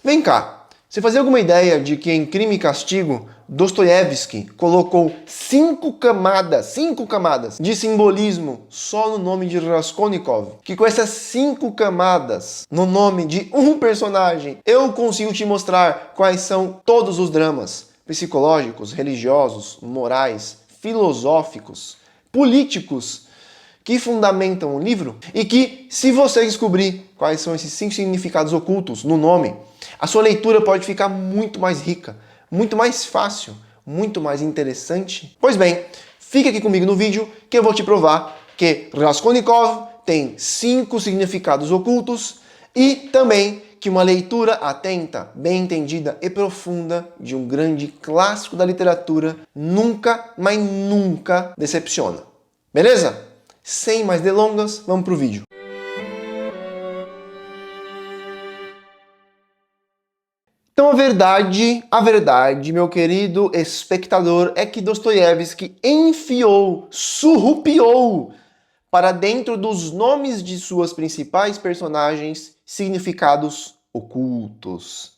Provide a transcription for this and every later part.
Vem cá, você fazia alguma ideia de que em Crime e Castigo, Dostoiévski colocou 5 camadas de simbolismo só no nome de Raskolnikov? Que com essas 5 camadas no nome de um personagem, eu consigo te mostrar quais são todos os dramas psicológicos, religiosos, morais, filosóficos, políticos que fundamentam o livro e que, se você descobrir quais são esses 5 significados ocultos no nome, a sua leitura pode ficar muito mais rica, muito mais fácil, muito mais interessante. Pois bem, fica aqui comigo no vídeo que eu vou te provar que Raskolnikov tem 5 significados ocultos e também que uma leitura atenta, bem entendida e profunda de um grande clássico da literatura nunca, mas nunca decepciona. Beleza? Sem mais delongas, vamos pro vídeo. Então a verdade, meu querido espectador, é que Dostoiévski surrupiou para dentro dos nomes de suas principais personagens significados ocultos.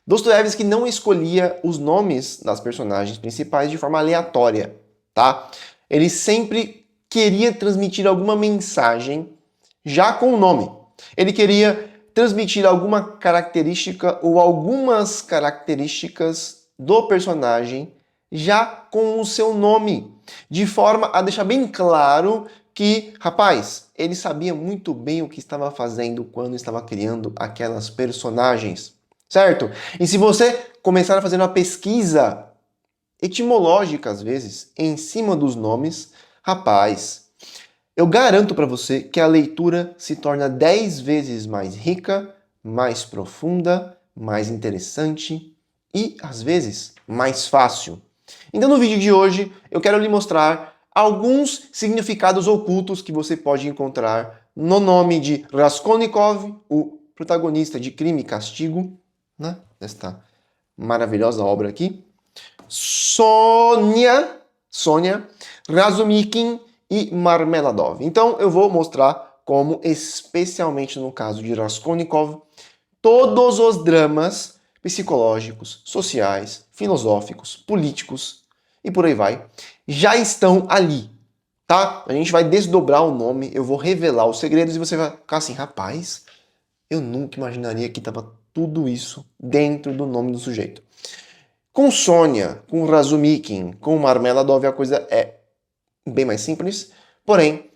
Dostoiévski não escolhia os nomes das personagens principais de forma aleatória, tá? Ele sempre queria transmitir alguma mensagem já com o nome. Ele queria transmitir alguma característica ou algumas características do personagem já com o seu nome, de forma a deixar bem claro que, rapaz, ele sabia muito bem o que estava fazendo quando estava criando aquelas personagens, certo? E se você começar a fazer uma pesquisa etimológica, às vezes, em cima dos nomes, rapaz, eu garanto para você que a leitura se torna 10 vezes mais rica, mais profunda, mais interessante e, às vezes, mais fácil. Então, no vídeo de hoje, eu quero lhe mostrar alguns significados ocultos que você pode encontrar no nome de Raskolnikov, o protagonista de Crime e Castigo, né? Desta maravilhosa obra aqui. Sônia, Razumikin e Marmeladov. Então eu vou mostrar como, especialmente no caso de Raskolnikov, todos os dramas psicológicos, sociais, filosóficos, políticos e por aí vai, já estão ali, tá? A gente vai desdobrar o nome, eu vou revelar os segredos e você vai ficar assim, rapaz, eu nunca imaginaria que estava tudo isso dentro do nome do sujeito. Com Sônia, com Razumikin, com Marmeladov, a coisa é bem mais simples, porém,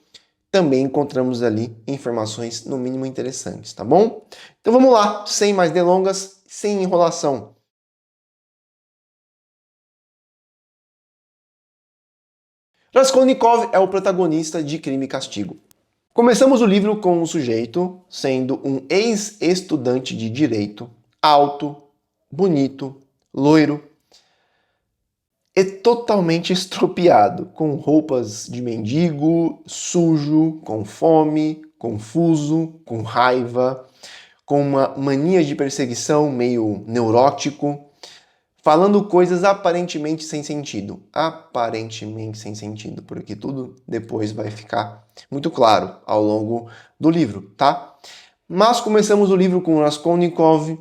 também encontramos ali informações no mínimo interessantes, tá bom? Então vamos lá, sem mais delongas, sem enrolação. Raskolnikov é o protagonista de Crime e Castigo. Começamos o livro com um sujeito sendo um ex-estudante de direito, alto, bonito, loiro, e totalmente estropiado, com roupas de mendigo, sujo, com fome, confuso, com raiva, com uma mania de perseguição meio neurótico, falando coisas aparentemente sem sentido. Aparentemente sem sentido, porque tudo depois vai ficar muito claro ao longo do livro, tá? Mas começamos o livro com Raskolnikov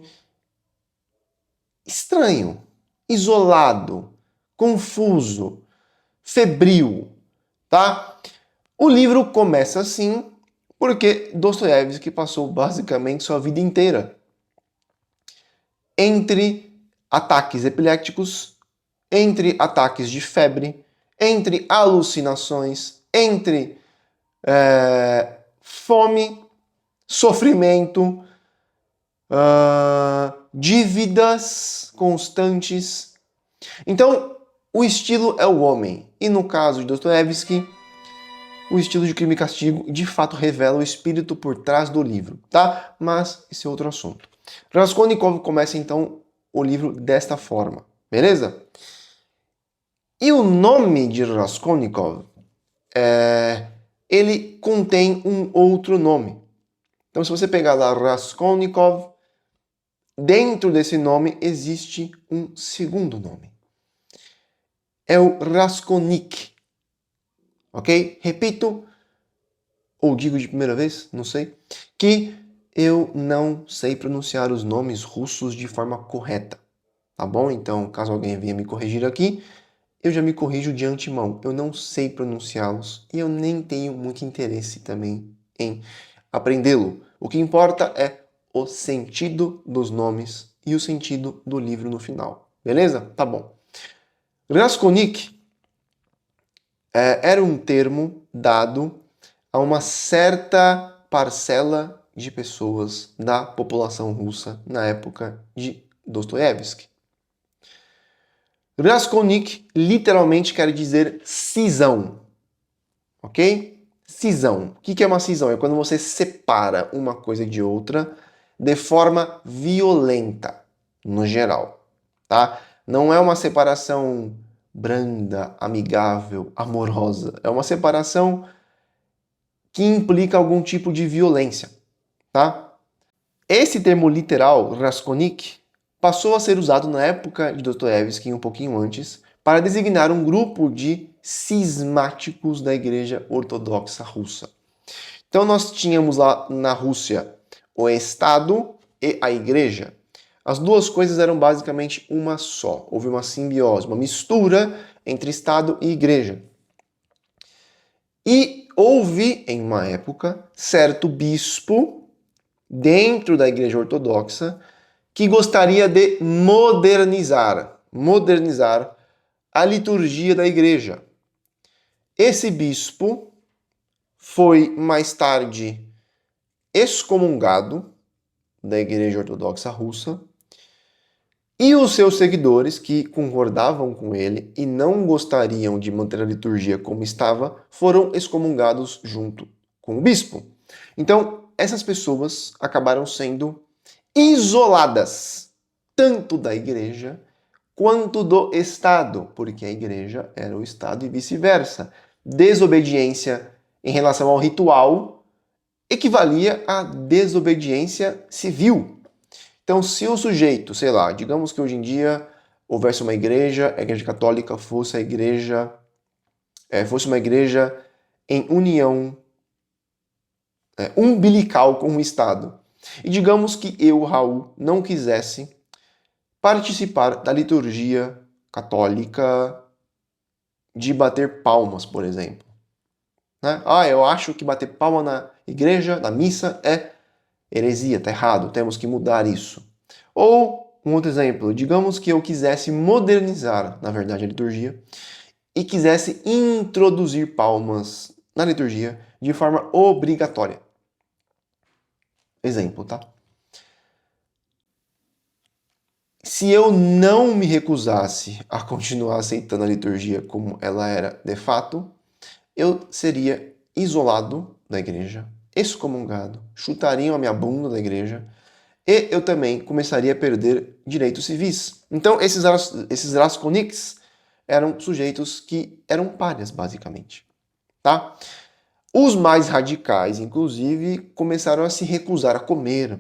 estranho, isolado, confuso, febril, tá? O livro começa assim porque Dostoiévski passou basicamente sua vida inteira entre ataques epiléticos, entre ataques de febre, entre alucinações, entre fome, sofrimento, dívidas constantes. Então, o estilo é o homem. E no caso de Dostoiévski, o estilo de Crime e Castigo de fato revela o espírito por trás do livro, tá? Mas esse é outro assunto. Raskolnikov começa então o livro desta forma, beleza? E o nome de Raskolnikov, ele contém um outro nome. Então se você pegar lá Raskolnikov, dentro desse nome existe um segundo nome. É o Raskolnik. Ok? Repito, ou digo de primeira vez, não sei, que Eu não sei pronunciar os nomes russos de forma correta, tá bom? Então, caso alguém venha me corrigir aqui, eu já me corrijo de antemão. Eu não sei pronunciá-los e eu nem tenho muito interesse também em aprendê-lo. O que importa é o sentido dos nomes e o sentido do livro no final. Beleza? Tá bom. Raskolnik era um termo dado a uma certa parcela de pessoas da população russa na época de Dostoiévski. Raskolnik literalmente quer dizer cisão, ok? Cisão. O que é uma cisão? É quando você separa uma coisa de outra de forma violenta, no geral, tá? Não é uma separação branda, amigável, amorosa. É uma separação que implica algum tipo de violência, tá? Esse termo literal, Raskolnik, passou a ser usado na época de Dostoiévski, um pouquinho antes, para designar um grupo de cismáticos da Igreja Ortodoxa Russa. Então nós tínhamos lá na Rússia o Estado e a Igreja. As duas coisas eram basicamente uma só. Houve uma simbiose, uma mistura entre Estado e Igreja. E houve, em uma época, certo bispo dentro da Igreja Ortodoxa que gostaria de modernizar a liturgia da Igreja. Esse bispo foi mais tarde excomungado da Igreja Ortodoxa Russa e os seus seguidores, que concordavam com ele e não gostariam de manter a liturgia como estava, foram excomungados junto com o bispo. Então, essas pessoas acabaram sendo isoladas, tanto da igreja quanto do Estado, porque a igreja era o Estado e vice-versa. Desobediência em relação ao ritual equivalia à desobediência civil. Então, se o sujeito, sei lá, digamos que hoje em dia houvesse uma igreja, a igreja católica fosse a igreja, fosse uma igreja em união umbilical com o Estado. E digamos que eu, Raul, não quisesse participar da liturgia católica de bater palmas, por exemplo. Né? Eu acho que bater palma na igreja, na missa, é heresia, está errado, temos que mudar isso. Ou, um outro exemplo, digamos que eu quisesse modernizar, na verdade, a liturgia e quisesse introduzir palmas na liturgia de forma obrigatória. Exemplo, tá? Se eu não me recusasse a continuar aceitando a liturgia como ela era de fato, eu seria isolado da igreja, excomungado, chutariam a minha bunda da igreja e eu também começaria a perder direitos civis. Então, esses Raskolniks eram sujeitos que eram párias, basicamente. Tá? Os mais radicais, inclusive, começaram a se recusar a comer,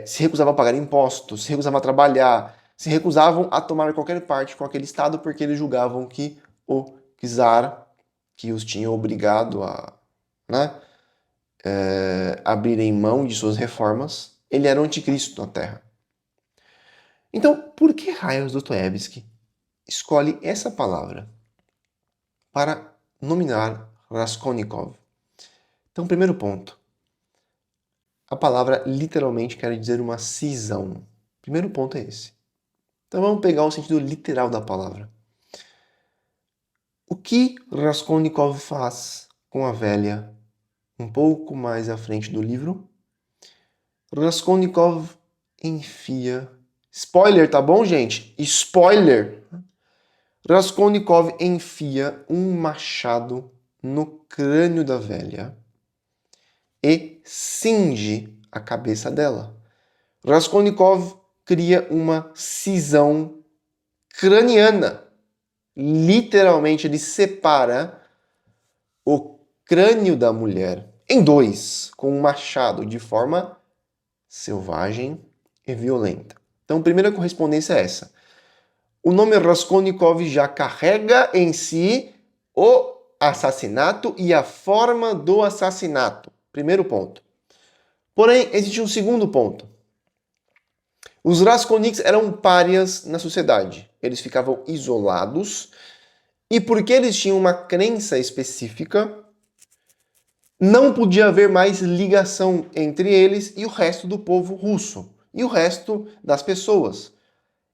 se recusavam a pagar impostos, se recusavam a trabalhar, se recusavam a tomar qualquer parte com aquele Estado porque eles julgavam que o czar, que os tinha obrigado a abrirem mão de suas reformas, ele era o anticristo na Terra. Então, por que raios Dostoiévski escolhe essa palavra para nominar Raskolnikov? Então, primeiro ponto. A palavra literalmente quer dizer uma cisão. Primeiro ponto é esse. Então vamos pegar o sentido literal da palavra. O que Raskolnikov faz com a velha um pouco mais à frente do livro? Raskolnikov enfia... Spoiler, tá bom, gente? Spoiler! Raskolnikov enfia um machado no crânio da velha e cinge a cabeça dela. Raskolnikov cria uma cisão craniana. Literalmente, ele separa o crânio da mulher em dois, com um machado, de forma selvagem e violenta. Então, a primeira correspondência é essa. O nome Raskolnikov já carrega em si o assassinato e a forma do assassinato. Primeiro ponto. Porém, existe um segundo ponto. Os Raskolniks eram párias na sociedade. Eles ficavam isolados e porque eles tinham uma crença específica, não podia haver mais ligação entre eles e o resto do povo russo, e o resto das pessoas.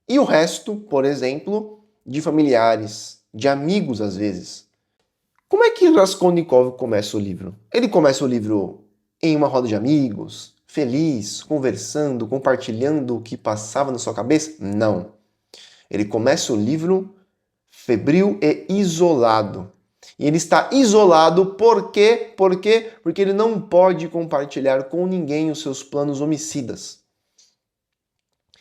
E o resto, por exemplo, de familiares, de amigos às vezes. Como é que Raskolnikov começa o livro? Ele começa o livro em uma roda de amigos, feliz, conversando, compartilhando o que passava na sua cabeça? Não. Ele começa o livro febril e isolado. E ele está isolado por quê? Porque ele não pode compartilhar com ninguém os seus planos homicidas.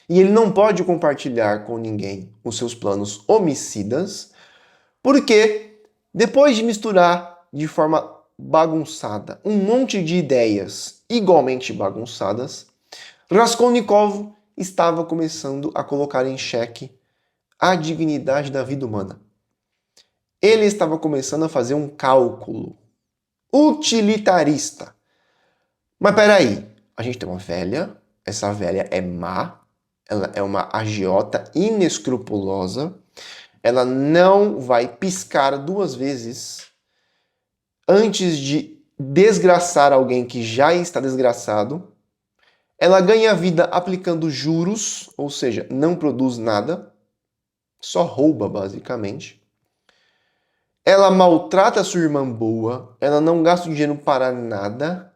E ele não pode compartilhar com ninguém os seus planos homicidas, porque depois de misturar de forma bagunçada um monte de ideias igualmente bagunçadas, Raskolnikov estava começando a colocar em xeque a dignidade da vida humana. Ele estava começando a fazer um cálculo utilitarista. Mas peraí, a gente tem uma velha, essa velha é má, ela é uma agiota inescrupulosa, ela não vai piscar duas vezes antes de desgraçar alguém que já está desgraçado. Ela ganha vida aplicando juros, ou seja, não produz nada, só rouba basicamente. Ela maltrata a sua irmã boa, ela não gasta dinheiro para nada,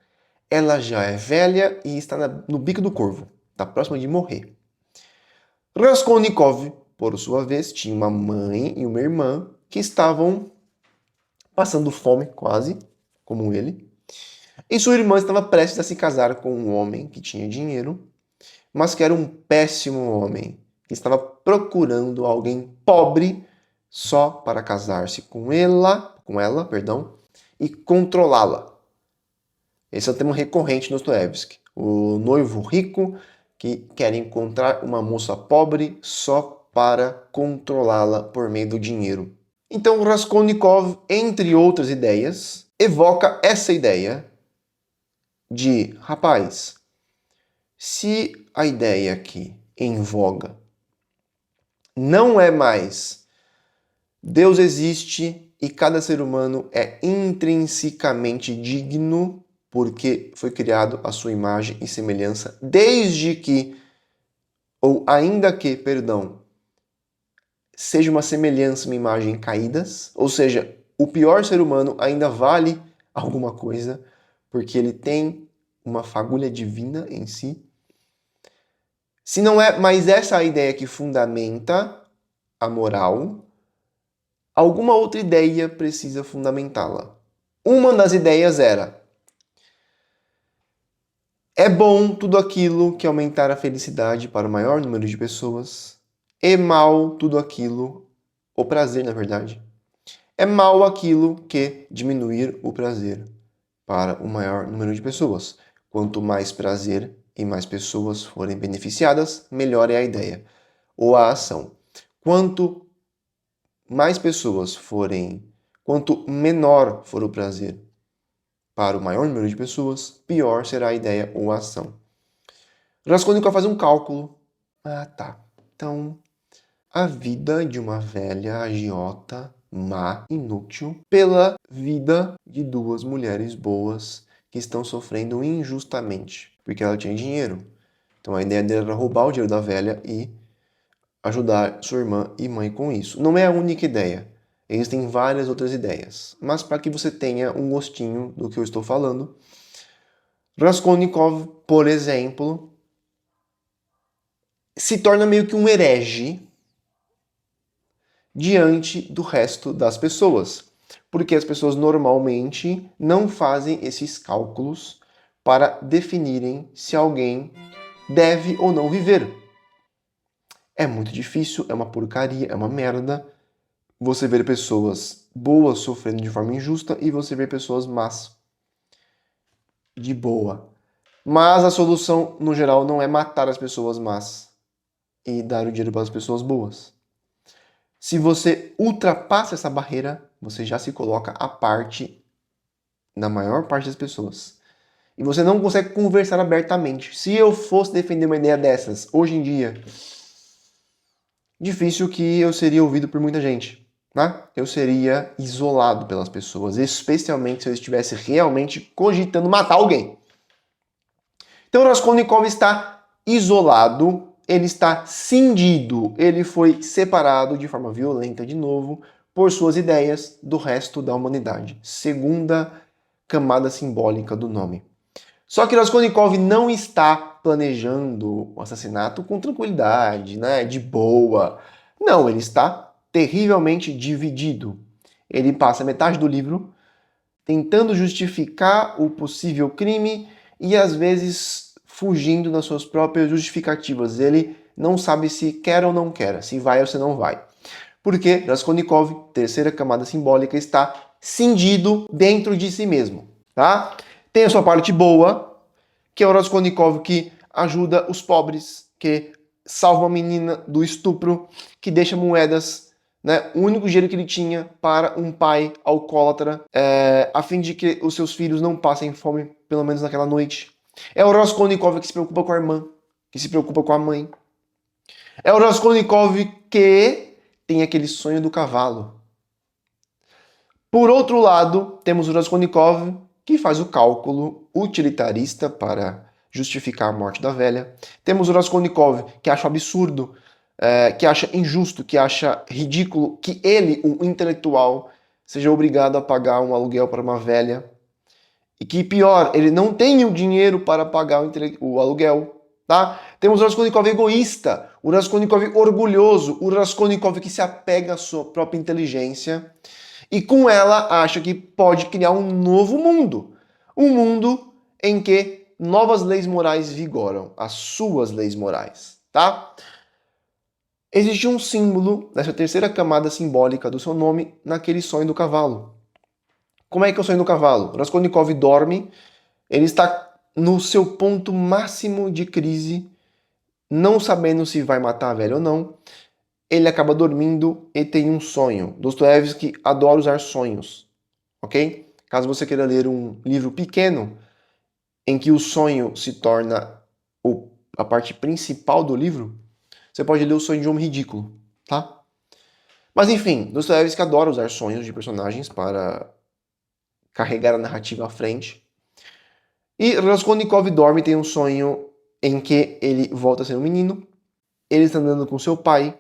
ela já é velha e está no bico do corvo, está próxima de morrer. Raskolnikov, por sua vez, tinha uma mãe e uma irmã que estavam passando fome, quase, como ele. E sua irmã estava prestes a se casar com um homem que tinha dinheiro, mas que era um péssimo homem, que estava procurando alguém pobre só para casar-se com ela, e controlá-la. Esse é o tema recorrente no Dostoiévski. O noivo rico que quer encontrar uma moça pobre só para controlá-la por meio do dinheiro. Então Raskolnikov, entre outras ideias, evoca essa ideia de, rapaz, se a ideia aqui em voga não é mais Deus existe e cada ser humano é intrinsecamente digno porque foi criado à sua imagem e semelhança, desde que, ou ainda que, perdão, seja uma semelhança, uma imagem caídas, ou seja, o pior ser humano ainda vale alguma coisa, porque ele tem uma fagulha divina em si. Se não é mais essa a ideia que fundamenta a moral, alguma outra ideia precisa fundamentá-la. Uma das ideias era: é bom tudo aquilo que aumentar a felicidade para o maior número de pessoas, é mal tudo aquilo, o prazer na verdade, é mal aquilo que diminuir o prazer para o maior número de pessoas. Quanto mais prazer e mais pessoas forem beneficiadas, melhor é a ideia ou a ação. Quanto menor for o prazer para o maior número de pessoas, pior será a ideia ou a ação. Raskolnikov faz um cálculo. Ah, tá. Então, a vida de uma velha agiota, má, inútil, pela vida de duas mulheres boas que estão sofrendo injustamente, porque ela tinha dinheiro. Então a ideia dele era roubar o dinheiro da velha e ajudar sua irmã e mãe com isso. Não é a única ideia. Existem várias outras ideias. Mas para que você tenha um gostinho do que eu estou falando, Raskolnikov, por exemplo, se torna meio que um herege diante do resto das pessoas. Porque as pessoas normalmente não fazem esses cálculos para definirem se alguém deve ou não viver. É muito difícil, é uma porcaria, é uma merda você ver pessoas boas sofrendo de forma injusta e você ver pessoas más de boa. Mas a solução, no geral, não é matar as pessoas más e dar o dinheiro para as pessoas boas. Se você ultrapassa essa barreira, você já se coloca à parte da maior parte das pessoas. e você não consegue conversar abertamente. Se eu fosse defender uma ideia dessas hoje em dia, difícil que eu seria ouvido por muita gente, né? Eu seria isolado pelas pessoas, especialmente se eu estivesse realmente cogitando matar alguém. Então Raskolnikov está isolado, ele está cindido, ele foi separado de forma violenta de novo por suas ideias do resto da humanidade. Segunda camada simbólica do nome. Só que Raskolnikov não está planejando o assassinato com tranquilidade, né, de boa. Não, ele está terrivelmente dividido. Ele passa metade do livro tentando justificar o possível crime e às vezes fugindo das suas próprias justificativas. Ele não sabe se quer ou não quer, se vai ou se não vai. Porque Raskolnikov, terceira camada simbólica, está cindido dentro de si mesmo, tá? Tem a sua parte boa, que é o Raskolnikov que ajuda os pobres, que salva a menina do estupro, que deixa moedas, né, o único dinheiro que ele tinha para um pai alcoólatra, a fim de que os seus filhos não passem fome, pelo menos naquela noite. É o Raskolnikov que se preocupa com a irmã, que se preocupa com a mãe. É o Raskolnikov que tem aquele sonho do cavalo. Por outro lado, temos o Raskolnikov que faz o cálculo utilitarista para justificar a morte da velha. Temos o Raskolnikov que acha absurdo, que acha injusto, que acha ridículo que ele, um intelectual, seja obrigado a pagar um aluguel para uma velha. E que pior, ele não tem o dinheiro para pagar o aluguel. Tá? Temos o Raskolnikov egoísta, o Raskolnikov orgulhoso, o Raskolnikov que se apega à sua própria inteligência e com ela acha que pode criar um novo mundo. Um mundo em que novas leis morais vigoram, as suas leis morais, tá? Existe um símbolo nessa terceira camada simbólica do seu nome naquele sonho do cavalo. Como é que é o sonho do cavalo? Raskolnikov dorme, ele está no seu ponto máximo de crise, não sabendo se vai matar a velha ou não. Ele acaba dormindo e tem um sonho. Dostoiévski adora usar sonhos, ok? Caso você queira ler um livro pequeno em que o sonho se torna a parte principal do livro, você pode ler O Sonho de um Homem Ridículo, tá? Mas enfim, Dostoiévski adora usar sonhos de personagens para carregar a narrativa à frente. E Raskolnikov dorme e tem um sonho em que ele volta a ser um menino, ele está andando com seu pai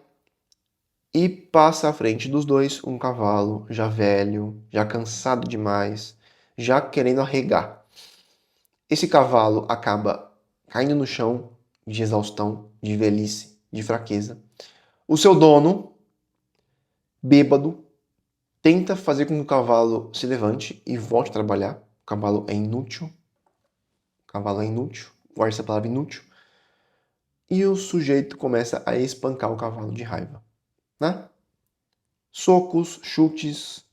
e passa à frente dos dois um cavalo já velho, já cansado demais, já querendo arregar. Esse cavalo acaba caindo no chão de exaustão, de velhice, de fraqueza. O seu dono, bêbado, tenta fazer com que o cavalo se levante e volte a trabalhar. O cavalo é inútil. O cavalo é inútil. Guarde essa palavra inútil. E o sujeito começa a espancar o cavalo de raiva, né? Socos, chutes,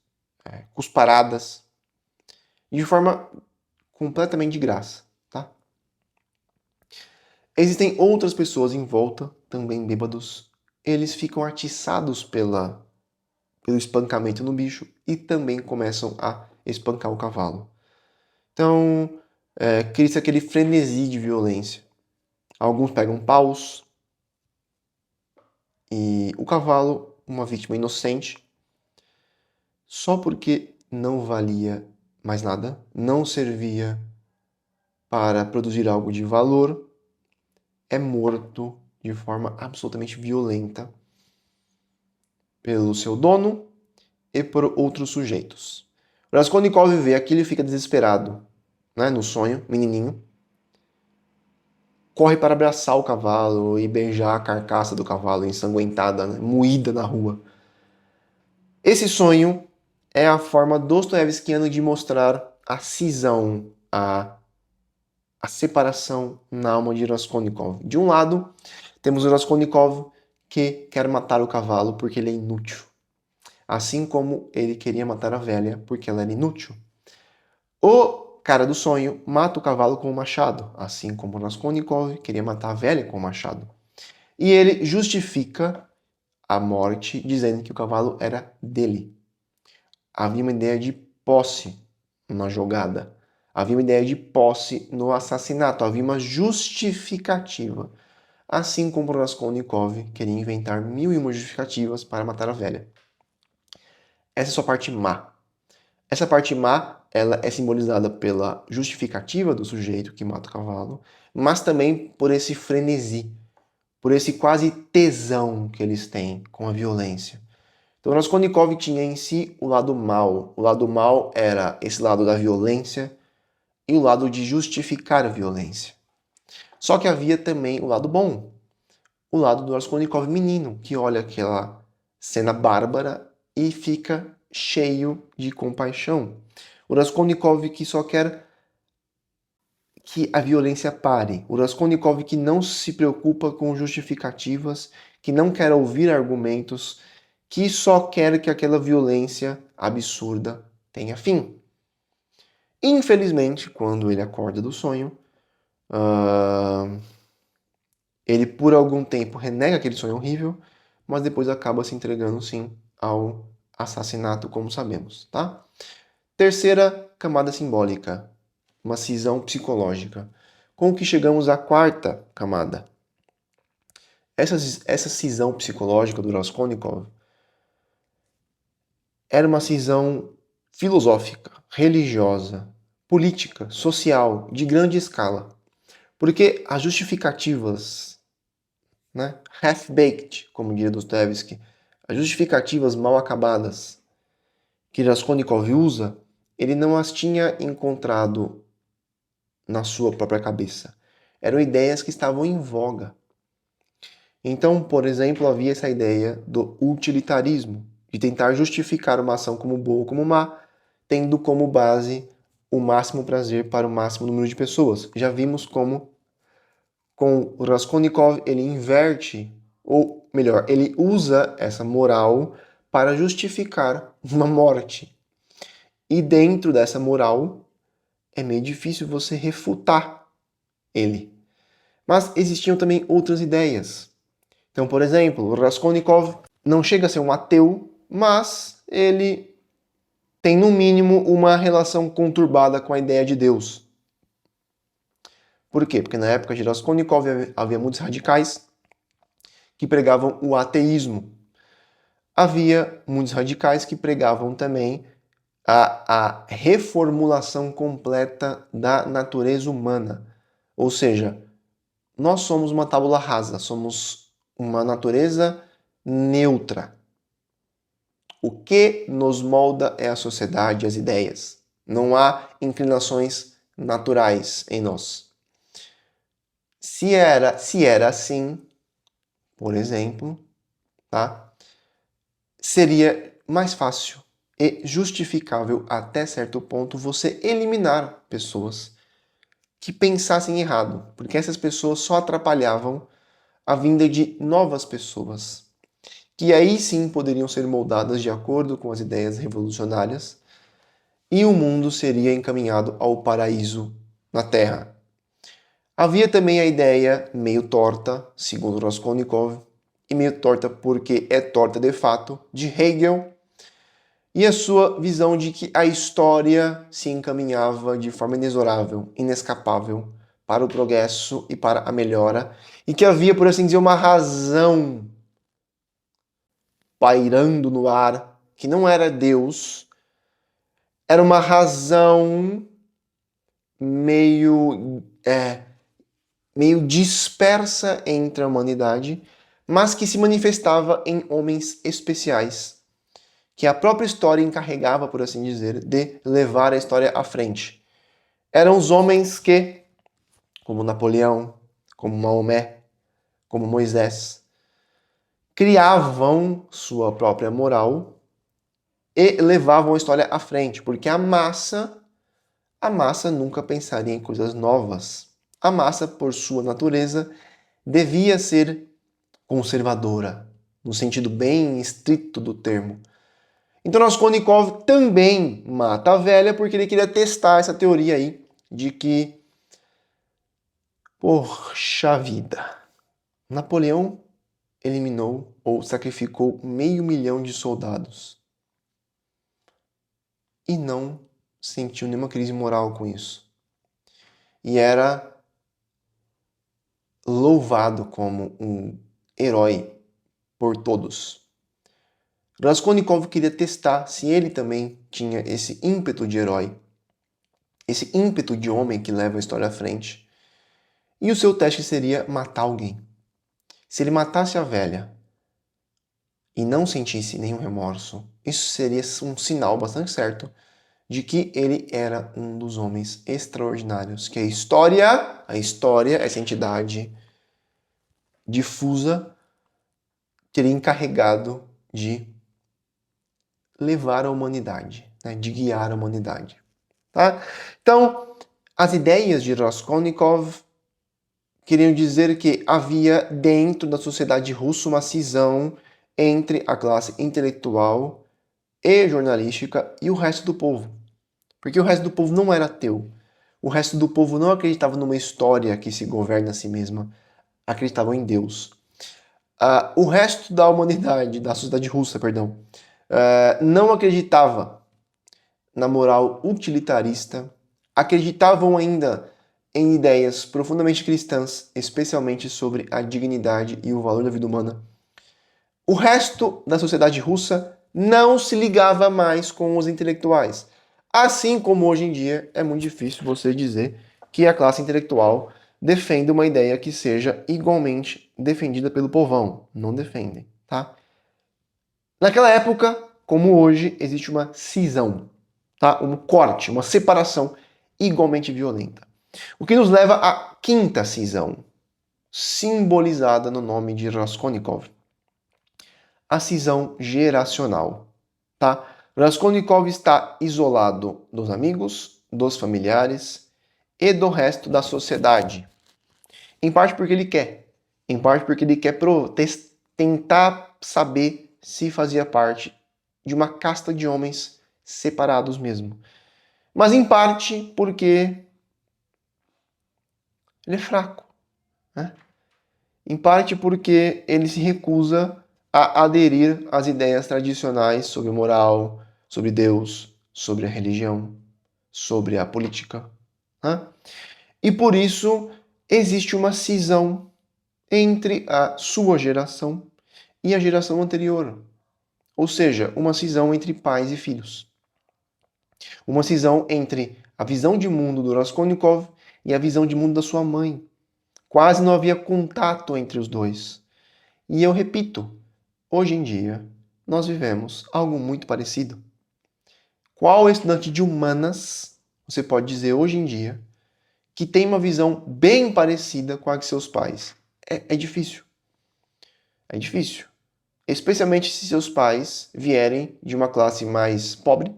cusparadas, de forma completamente de graça, tá? Existem outras pessoas em volta, também bêbados. Eles ficam atiçados pelo espancamento no bicho e também começam a espancar o cavalo. Então, cria-se aquele frenesi de violência. Alguns pegam paus e o cavalo, uma vítima inocente, só porque não valia mais nada, não servia para produzir algo de valor, é morto de forma absolutamente violenta pelo seu dono e por outros sujeitos. Raskolnikov vê aquilo e fica desesperado, né, no sonho, menininho. Corre para abraçar o cavalo e beijar a carcaça do cavalo ensanguentada, né, moída na rua. Esse sonho é a forma dostoiévskiana de mostrar a cisão, a separação na alma de Raskolnikov. De um lado, temos o Raskolnikov que quer matar o cavalo porque ele é inútil. Assim como ele queria matar a velha porque ela era inútil. O cara do sonho mata o cavalo com um machado, assim como Raskolnikov queria matar a velha com um machado. E ele justifica a morte dizendo que o cavalo era dele. Havia uma ideia de posse na jogada. Havia uma ideia de posse no assassinato, havia uma justificativa. Assim como Raskolnikov queria inventar 1001 justificativas para matar a velha. Essa é a sua parte má. Essa parte má, ela é simbolizada pela justificativa do sujeito que mata o cavalo, mas também por esse frenesi, por esse quase tesão que eles têm com a violência. Então Raskolnikov tinha em si o lado mal. O lado mal era esse lado da violência e o lado de justificar a violência. Só que havia também o lado bom. O lado do Raskolnikov menino, que olha aquela cena bárbara e fica cheio de compaixão. O Raskolnikov que só quer que a violência pare. O Raskolnikov que não se preocupa com justificativas, que não quer ouvir argumentos, que só quer que aquela violência absurda tenha fim. Infelizmente, quando ele acorda do sonho, ele por algum tempo renega aquele sonho horrível, mas depois acaba se entregando sim ao assassinato, como sabemos, tá? Terceira camada simbólica, uma cisão psicológica. Com o que chegamos à quarta camada. Essa cisão psicológica do Raskolnikov era uma cisão filosófica, religiosa, política, social, de grande escala. Porque as justificativas, né, half-baked, como diria Dostoevsky, as justificativas mal acabadas que Raskolnikov usa, ele não as tinha encontrado na sua própria cabeça. Eram ideias que estavam em voga. Então, por exemplo, havia essa ideia do utilitarismo, de tentar justificar uma ação como boa ou como má, tendo como base o máximo prazer para o máximo número de pessoas. Já vimos como com o Raskolnikov ele inverte, ou melhor, ele usa essa moral para justificar uma morte. E dentro dessa moral é meio difícil você refutar ele. Mas existiam também outras ideias. Então, por exemplo, o Raskolnikov não chega a ser um ateu, mas ele tem no mínimo uma relação conturbada com a ideia de Deus. Por quê? Porque na época de Raskolnikov havia muitos radicais que pregavam o ateísmo. Havia muitos radicais que pregavam também a reformulação completa da natureza humana. Ou seja, nós somos uma tábula rasa, somos uma natureza neutra. O que nos molda é a sociedade, as ideias. Não há inclinações naturais em nós. Se era assim, por exemplo, tá? Seria mais fácil e justificável até certo ponto você eliminar pessoas que pensassem errado, porque essas pessoas só atrapalhavam a vinda de novas pessoas, que aí sim poderiam ser moldadas de acordo com as ideias revolucionárias e o mundo seria encaminhado ao paraíso na Terra. Havia também a ideia meio torta, segundo Raskolnikov, e meio torta porque é torta de fato, de Hegel, e a sua visão de que a história se encaminhava de forma inexorável, inescapável, para o progresso e para a melhora, e que havia, por assim dizer, uma razão pairando no ar, que não era Deus, era uma razão meio dispersa entre a humanidade, mas que se manifestava em homens especiais, que a própria história encarregava, por assim dizer, de levar a história à frente. Eram os homens que, como Napoleão, como Maomé, como Moisés, criavam sua própria moral e levavam a história à frente, porque a massa nunca pensaria em coisas novas. A massa, por sua natureza, devia ser conservadora, no sentido bem estrito do termo. Então Raskolnikov também mata a velha porque ele queria testar essa teoria aí de que, poxa vida, Napoleão eliminou ou sacrificou 500 mil de soldados e não sentiu nenhuma crise moral com isso. e era louvado como um herói por todos. Raskolnikov queria testar se ele também tinha esse ímpeto de herói, esse ímpeto de homem que leva a história à frente. E o seu teste seria matar alguém. Se ele matasse a velha e não sentisse nenhum remorso, isso seria um sinal bastante certo de que ele era um dos homens extraordinários que a história, essa entidade difusa, teria encarregado de levar a humanidade, né, de guiar a humanidade. Tá? Então, as ideias de Raskolnikov queriam dizer que havia dentro da sociedade russa uma cisão entre a classe intelectual e jornalística e o resto do povo. Porque o resto do povo não era ateu. O resto do povo não acreditava numa história que se governa a si mesma. Acreditavam em Deus. O resto da humanidade, da sociedade russa, perdão, não acreditava na moral utilitarista, acreditavam ainda em ideias profundamente cristãs, especialmente sobre a dignidade e o valor da vida humana. O resto da sociedade russa não se ligava mais com os intelectuais. Assim como hoje em dia é muito difícil você dizer que a classe intelectual defende uma ideia que seja igualmente defendida pelo povão. Não defendem, tá? Naquela época, como hoje, existe uma cisão, tá? Um corte, uma separação igualmente violenta. O que nos leva à quinta cisão, simbolizada no nome de Raskolnikov. A cisão geracional, tá? Raskolnikov está isolado dos amigos, dos familiares e do resto da sociedade. Em parte porque ele quer, em parte porque ele quer tentar saber se fazia parte de uma casta de homens separados mesmo. Mas em parte porque ele é fraco, né? Em parte porque ele se recusa a aderir às ideias tradicionais sobre moral, sobre Deus, sobre a religião, sobre a política, né? E por isso existe uma cisão entre a sua geração e a geração anterior. Ou seja, uma cisão entre pais e filhos. Uma cisão entre a visão de mundo do Raskolnikov e a visão de mundo da sua mãe. Quase não havia contato entre os dois. E eu repito, hoje em dia, nós vivemos algo muito parecido. Qual estudante de humanas, você pode dizer hoje em dia, que tem uma visão bem parecida com a de seus pais? É difícil. É difícil. Especialmente se seus pais vierem de uma classe mais pobre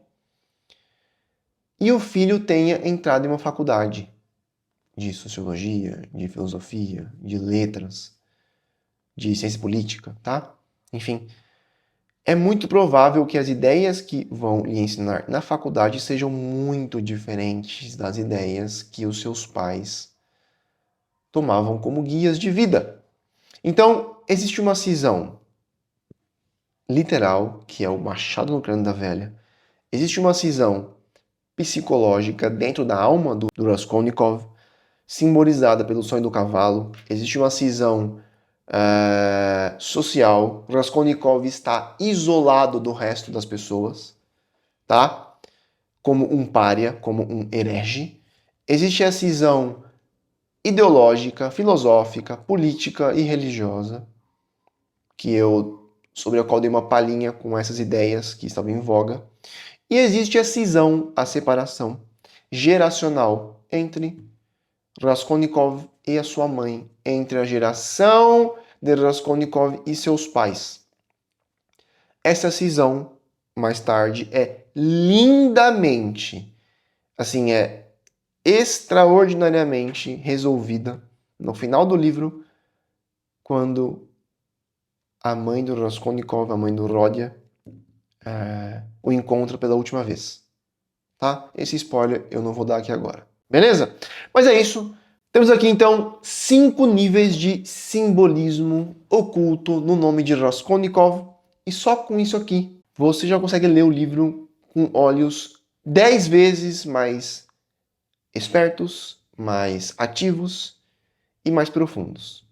e o filho tenha entrado em uma faculdade de sociologia, de filosofia, de letras, de ciência política, tá? Enfim, é muito provável que as ideias que vão lhe ensinar na faculdade sejam muito diferentes das ideias que os seus pais tomavam como guias de vida. Então, existe uma cisão literal, que é o machado no crânio da velha. Existe uma cisão psicológica dentro da alma do Raskolnikov, simbolizada pelo sonho do cavalo. Existe uma cisão social. Raskolnikov está isolado do resto das pessoas, tá? Como um pária, como um herege. Existe a cisão ideológica, filosófica, política e religiosa, sobre a qual dei uma palhinha com essas ideias que estavam em voga. E existe a cisão, a separação geracional entre Raskolnikov e a sua mãe, entre a geração de Raskolnikov e seus pais. Essa cisão, mais tarde, é lindamente, assim, é extraordinariamente resolvida no final do livro, quando a mãe do Raskolnikov, a mãe do Rodya, o encontra pela última vez. Tá? Esse spoiler eu não vou dar aqui agora. Beleza? Mas é isso. Temos aqui então 5 níveis de simbolismo oculto no nome de Raskolnikov. E só com isso aqui você já consegue ler o livro com olhos 10 vezes mais espertos, mais ativos e mais profundos.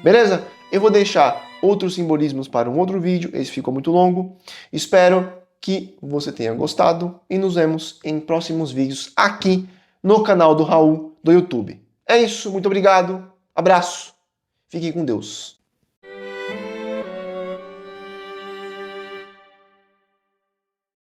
Beleza? Eu vou deixar outros simbolismos para um outro vídeo, esse ficou muito longo. Espero que você tenha gostado e nos vemos em próximos vídeos aqui no canal do Raul do YouTube. É isso, muito obrigado, abraço, fiquem com Deus.